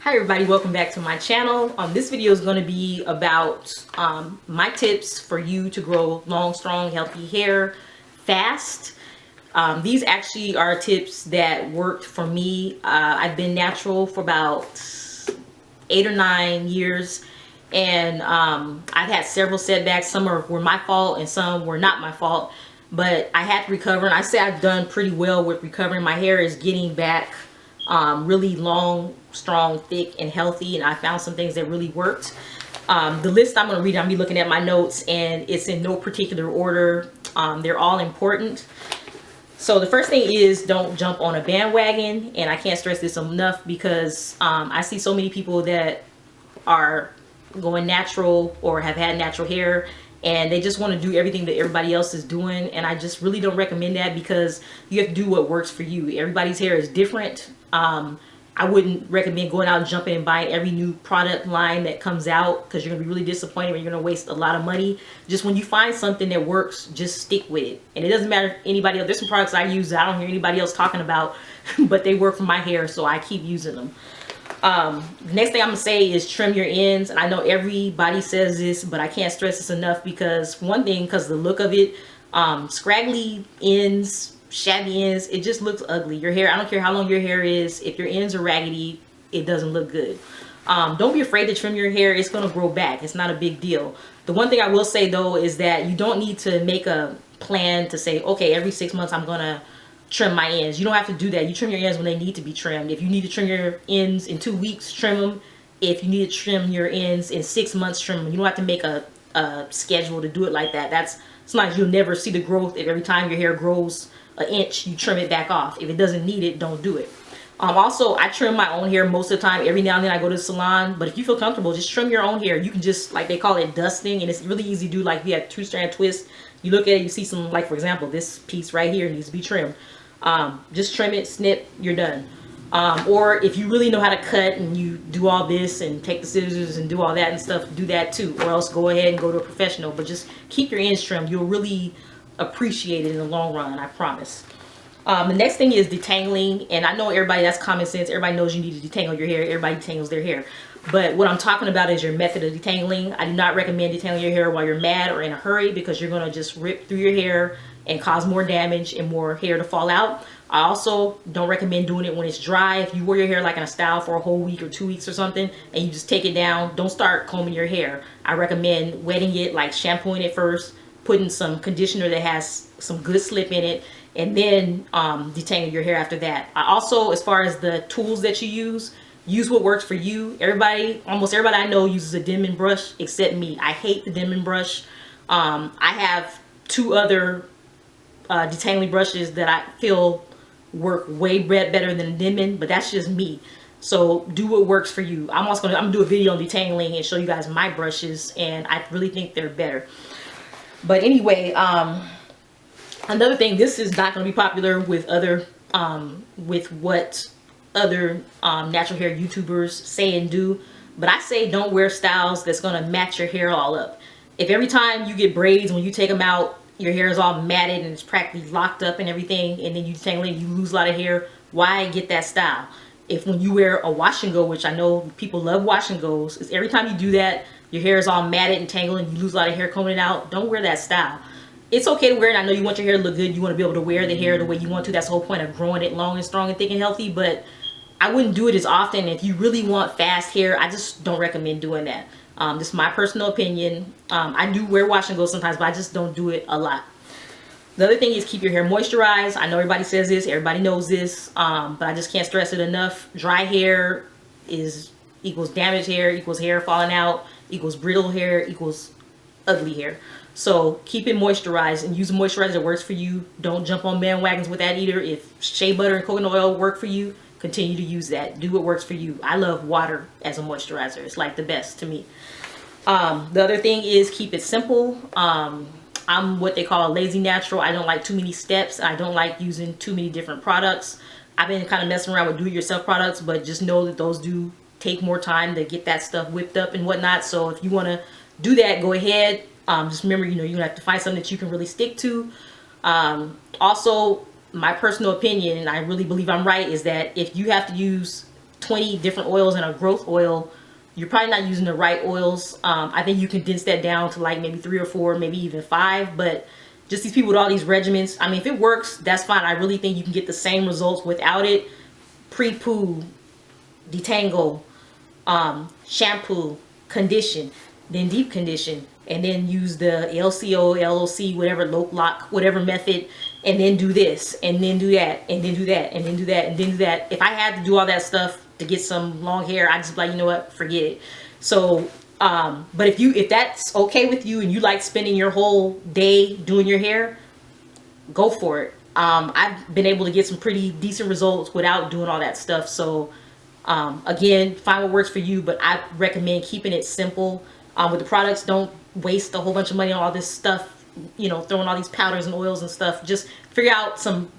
Hi everybody, welcome back to my channel. This video is going to be about my tips for you to grow long, strong, healthy hair fast. These actually are tips that worked for me. I've been natural for about 8 or 9 years, and I've had several setbacks. Some were my fault and some were not my fault, but I had to recover, and I say I've done pretty well with recovering. My hair is getting back really long, strong, thick, and healthy, and I found some things that really worked. The list I'm going to read, I'm going to be looking at my notes, and it's in no particular order. They're all important. So the first thing is, don't jump on a bandwagon, and I can't stress this enough because I see so many people that are going natural or have had natural hair, and they just want to do everything that everybody else is doing, and I just really don't recommend that because you have to do what works for you. Everybody's hair is different. I wouldn't recommend going out and jumping and buying every new product line that comes out, because you're gonna be really disappointed and you're gonna waste a lot of money. Just when you find something that works, just stick with it. And it doesn't matter if anybody else, there's some products I use that I don't hear anybody else talking about, but they work for my hair, so I keep using them. The next thing I'm gonna say is trim your ends. And I know everybody says this, but I can't stress this enough, because one thing, because the look of it, scraggly ends, shabby ends, it just looks ugly. Your hair, I don't care how long your hair is, if your ends are raggedy, it doesn't look good. Don't be afraid to trim your hair. It's going to grow back. It's not a big deal. The one thing I will say though is that you don't need to make a plan to say, okay, every 6 months I'm going to trim my ends. You don't have to do that. You trim your ends when they need to be trimmed. If you need to trim your ends in 2 weeks, trim them. If you need to trim your ends in 6 months, trim them. You don't have to make a schedule to do it like that. It's not like you'll never see the growth if every time your hair grows an inch you trim it back off. If it doesn't need it, don't do it. Also, I trim my own hair most of the time. Every now and then I go to the salon, but if you feel comfortable, just trim your own hair. You can just, like they call it, dusting, and it's really easy to do. Like if you have 2-strand twist, you look at it, you see some, like for example, this piece right here needs to be trimmed. Just trim it, snip, you're done. Or if you really know how to cut and you do all this and take the scissors and do all that and stuff, do that too. Or else go ahead and go to a professional, but just keep your ends trimmed. You'll really appreciate it in the long run, I promise. The next thing is detangling, and I know everybody, that's common sense. Everybody knows you need to detangle your hair. Everybody detangles their hair. But what I'm talking about is your method of detangling. I do not recommend detangling your hair while you're mad or in a hurry, because you're going to just rip through your hair and cause more damage and more hair to fall out. I also don't recommend doing it when it's dry. If you wear your hair like in a style for a whole week or 2 weeks or something, and you just take it down, don't start combing your hair. I recommend wetting it, like shampooing it first, putting some conditioner that has some good slip in it, and then detangling your hair after that. I also, as far as the tools that you use what works for you. Almost everybody I know uses a Denman brush except me. I hate the Denman brush. I have 2 other detangling brushes that I feel work way better than a Denman, but that's just me. So do what works for you. I'm gonna do a video on detangling and show you guys my brushes, and I really think they're better. But anyway, another thing, this is not going to be popular with what other natural hair YouTubers say and do, but I say don't wear styles that's going to match your hair all up. If every time you get braids, when you take them out, your hair is all matted and it's practically locked up and everything, and then you detangle it, you lose a lot of hair, why get that style? If when you wear a wash and go, which I know people love wash and goes, is every time you do that, your hair is all matted and tangled and you lose a lot of hair combing it out, don't wear that style. It's okay to wear it. I know you want your hair to look good. You want to be able to wear the hair the way you want to. That's the whole point of growing it long and strong and thick and healthy. But I wouldn't do it as often. If you really want fast hair, I just don't recommend doing that. This is my personal opinion. I do wear wash and go sometimes, but I just don't do it a lot. The other thing is keep your hair moisturized. I know everybody says this. Everybody knows this. But I just can't stress it enough. Dry hair equals damaged hair, equals hair falling out, equals brittle hair, equals ugly hair. So keep it moisturized and use a moisturizer that works for you. Don't jump on bandwagons with that either. If shea butter and coconut oil work for you, continue to use that. Do what works for you. I love water as a moisturizer. It's like the best to me. The other thing is keep it simple. I'm what they call a lazy natural. I don't like too many steps. I don't like using too many different products. I've been kind of messing around with do-it-yourself products, but just know that those do take more time to get that stuff whipped up and whatnot. So if you want to do that, go ahead. Just remember, you're gonna have to find something that you can really stick to. Also, my personal opinion, and I really believe I'm right, is that if you have to use 20 different oils and a growth oil, you're probably not using the right oils. I think you condense that down to like maybe 3 or 4, maybe even 5. But just these people with all these regimens, I mean, if it works, that's fine. I really think you can get the same results without it. Pre-poo, detangle, shampoo, condition, then deep condition, and then use the LCO, LOC, whatever, lock, whatever method, and then do this, and then do that, and then do that, and then do that, and then do that. If I had to do all that stuff to get some long hair, I just be like, you know what, forget it. So but if that's okay with you and you like spending your whole day doing your hair, go for it. I've been able to get some pretty decent results without doing all that stuff. So again, find what works for you, but I recommend keeping it simple with the products. Don't waste a whole bunch of money on all this stuff, you know, throwing all these powders and oils and stuff. Just figure out some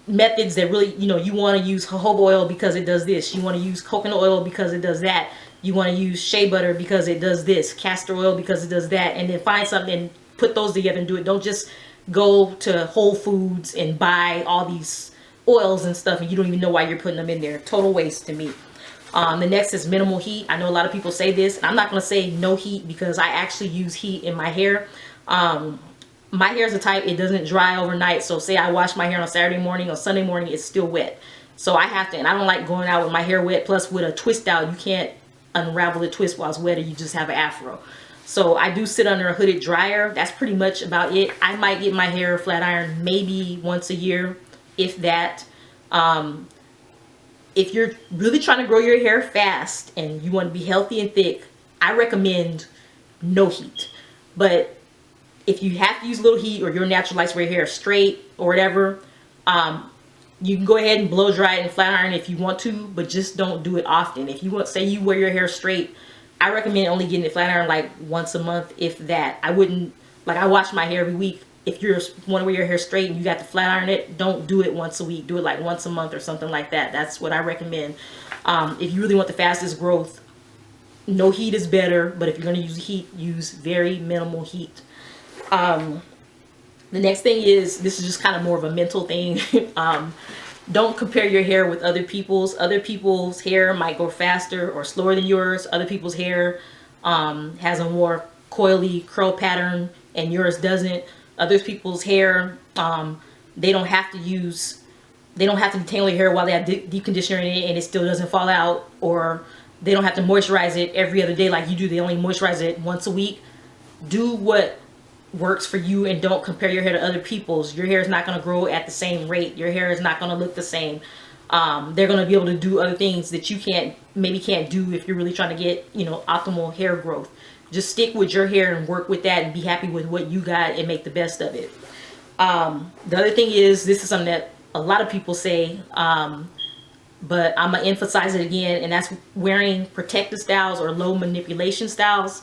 methods that really, you know, you want to use jojoba oil because it does this. You want to use coconut oil because it does that. You want to use shea butter because it does this. Castor oil because it does that. And then find something and put those together and do it. Don't just go to Whole Foods and buy all these oils and stuff and you don't even know why you're putting them in there. Total waste to me. The next is minimal heat. I know a lot of people say this, and I'm not going to say no heat because I actually use heat in my hair. My hair is the type, it doesn't dry overnight. So say I wash my hair on a Saturday morning or Sunday morning, it's still wet. So I have to, and I don't like going out with my hair wet. Plus with a twist out, you can't unravel the twist while it's wet or you just have an afro. So I do sit under a hooded dryer. That's pretty much about it. I might get my hair flat ironed maybe once a year, if that. If you're really trying to grow your hair fast and you want to be healthy and thick, I recommend no heat. But if you have to use a little heat or your natural likes where your hair is straight or whatever, you can go ahead and blow dry it and flat iron if you want to, but just don't do it often. If you want, say you wear your hair straight, I recommend only getting it flat iron like once a month, if that. I wouldn't, like I wash my hair every week. If you want to wear your hair straight and you got to flat iron it, don't do it once a week. Do it like once a month or something like that. That's what I recommend. If you really want the fastest growth, no heat is better, but if you're going to use heat, use very minimal heat. The next thing is, this is just kind of more of a mental thing. Don't compare your hair with other people's. Other people's hair might grow faster or slower than yours. Other people's hair has a more coily curl pattern and yours doesn't. Other people's hair, they don't have to detangle your hair while they have deep conditioner in it and it still doesn't fall out, or they don't have to moisturize it every other day like you do. They only moisturize it once a week. Do what works for you and don't compare your hair to other people's. Your hair is not going to grow at the same rate. Your hair is not going to look the same. They're going to be able to do other things that you maybe can't do if you're really trying to get, you know, optimal hair growth. Just stick with your hair and work with that and be happy with what you got and make the best of it. The other thing is, this is something that a lot of people say, but I'm going to emphasize it again, and that's wearing protective styles or low manipulation styles.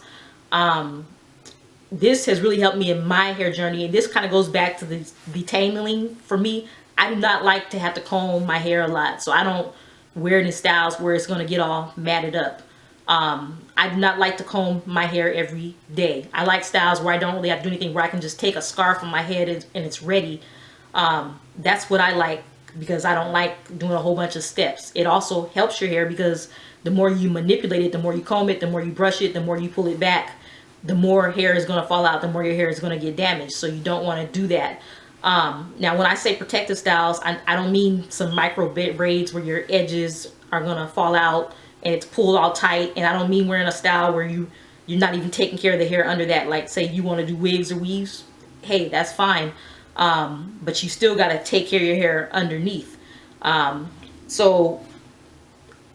This has really helped me in my hair journey, and this kind of goes back to the detangling for me. I do not like to have to comb my hair a lot, so I don't wear any styles where it's going to get all matted up. I do not like to comb my hair every day. I like styles where I don't really have to do anything, where I can just take a scarf from my head and it's ready. That's what I like, because I don't like doing a whole bunch of steps. It also helps your hair because the more you manipulate it, the more you comb it, the more you brush it, the more you pull it back, the more hair is going to fall out, the more your hair is going to get damaged. So you don't want to do that. Now, when I say protective styles, I don't mean some micro braids where your edges are going to fall out and it's pulled all tight. And I don't mean wearing a style where you're not even taking care of the hair under that. Like, say you want to do wigs or weaves, hey, that's fine. But you still got to take care of your hair underneath. So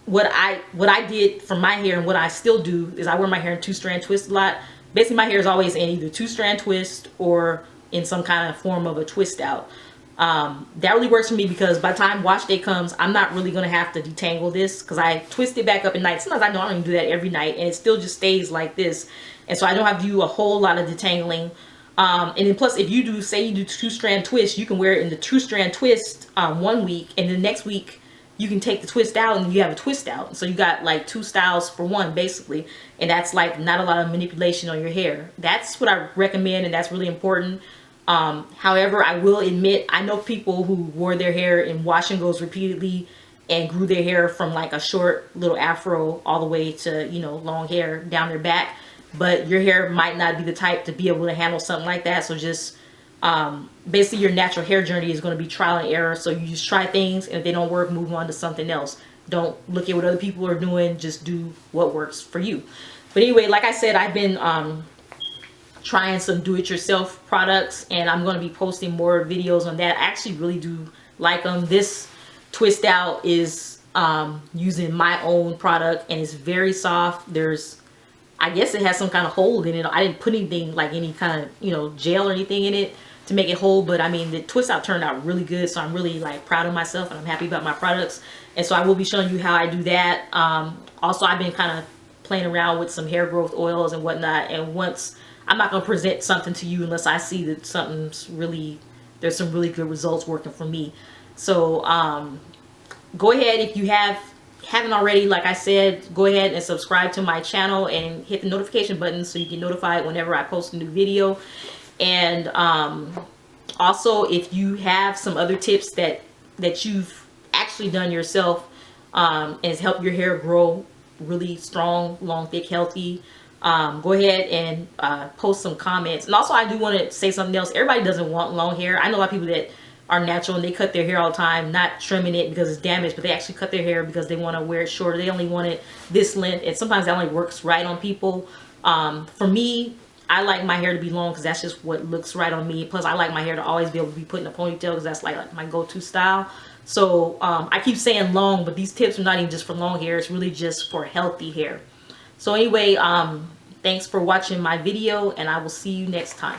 what I did for my hair and what I still do is I wear my hair in 2-strand twist a lot. Basically, my hair is always in either 2-strand twist or in some kind of form of a twist out. That really works for me because by the time wash day comes, I'm not really going to have to detangle this because I twist it back up at night. Sometimes I don't even do that every night and it still just stays like this. And so I don't have to do a whole lot of detangling. And then plus, if you do, say you do 2-strand twist, you can wear it in the 2-strand twist 1 week, and the next week you can take the twist out and you have a twist out. So you got like 2 styles for one, basically. And that's like not a lot of manipulation on your hair. That's what I recommend, and that's really important. However, I will admit, I know people who wore their hair in wash and goes repeatedly and grew their hair from like a short little afro all the way to, you know, long hair down their back. But your hair might not be the type to be able to handle something like that. So just basically your natural hair journey is going to be trial and error. So you just try things, and if they don't work, move on to something else. Don't look at what other people are doing. Just do what works for you. But anyway, like I said, I've been trying some do-it-yourself products, and I'm going to be posting more videos on that. I actually really do like them. This twist out is using my own product, and it's very soft. There's, I guess it has some kind of hold in it. I didn't put anything like any kind of, you know, gel or anything in it to make it hold, but I mean the twist out turned out really good, so I'm really like proud of myself, and I'm happy about my products. And so I will be showing you how I do that. Also, I've been kind of playing around with some hair growth oils and whatnot, and once, I'm not going to present something to you unless I see that something's really, there's some really good results working for me. So go ahead, if you haven't already, like I said, go ahead and subscribe to my channel and hit the notification button so you get notified whenever I post a new video. And also, if you have some other tips that you've actually done yourself and has helped your hair grow really strong, long, thick, healthy, go ahead and post some comments. And also, I do want to say something else. Everybody doesn't want long hair. I know a lot of people that are natural and they cut their hair all the time, not trimming it because it's damaged, but they actually cut their hair because they want to wear it shorter. They only want it this length, and sometimes that only works right on people. For me, I like my hair to be long because that's just what looks right on me. Plus, I like my hair to always be able to be put in a ponytail because that's like my go-to style. So I keep saying long, but these tips are not even just for long hair. It's really just for healthy hair. So anyway, thanks for watching my video, and I will see you next time.